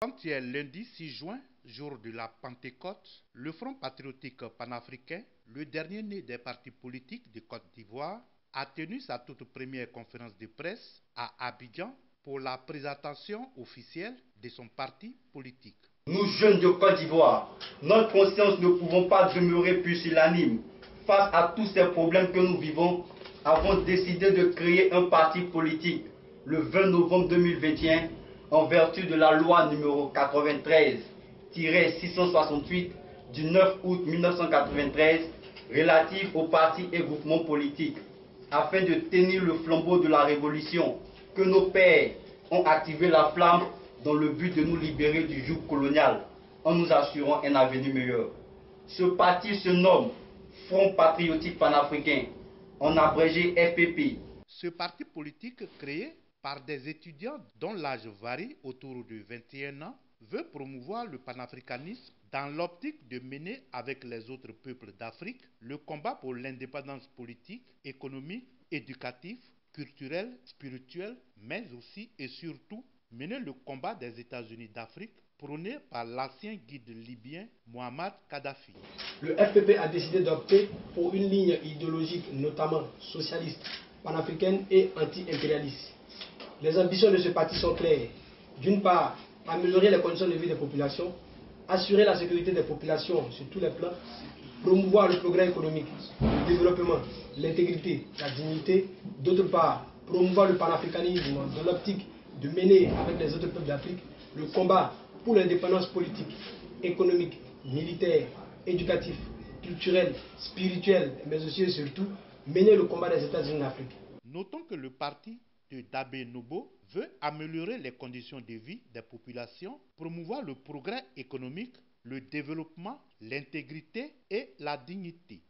Avant-hier lundi 6 juin, jour de la Pentecôte, le Front patriotique panafricain, le dernier né des partis politiques de Côte d'Ivoire, a tenu sa toute première conférence de presse à Abidjan pour la présentation officielle de son parti politique. Nous, jeunes de Côte d'Ivoire, notre conscience ne pouvons pas demeurer pusillanime face à tous ces problèmes que nous vivons, avons décidé de créer un parti politique le 20 novembre 2021 en vertu de la loi numéro 93-668 du 9 août 1993 relative aux partis et groupements politiques, afin de tenir le flambeau de la révolution que nos pères ont activé la flamme dans le but de nous libérer du joug colonial en nous assurant un avenir meilleur. Ce parti se nomme Front patriotique panafricain, en abrégé FPP. Ce parti politique créé par des étudiants dont l'âge varie autour de 21 ans veut promouvoir le panafricanisme dans l'optique de mener avec les autres peuples d'Afrique le combat pour l'indépendance politique, économique, éducative, culturelle, spirituelle, mais aussi et surtout mener le combat des États-Unis d'Afrique prôné par l'ancien guide libyen Muammar Kadhafi. Le FPP a décidé d'opter pour une ligne idéologique notamment socialiste, panafricaine et anti-impérialiste. Les ambitions de ce parti sont claires. D'une part, améliorer les conditions de vie des populations, assurer la sécurité des populations sur tous les plans, promouvoir le progrès économique, le développement, l'intégrité, la dignité. D'autre part, promouvoir le panafricanisme dans l'optique de mener avec les autres peuples d'Afrique le combat pour l'indépendance politique, économique, militaire, éducatif, culturel, spirituel, mais aussi et surtout mener le combat des États-Unis d'Afrique. Notons que le parti de Dabé Nobo veut améliorer les conditions de vie des populations, promouvoir le progrès économique, le développement, l'intégrité et la dignité.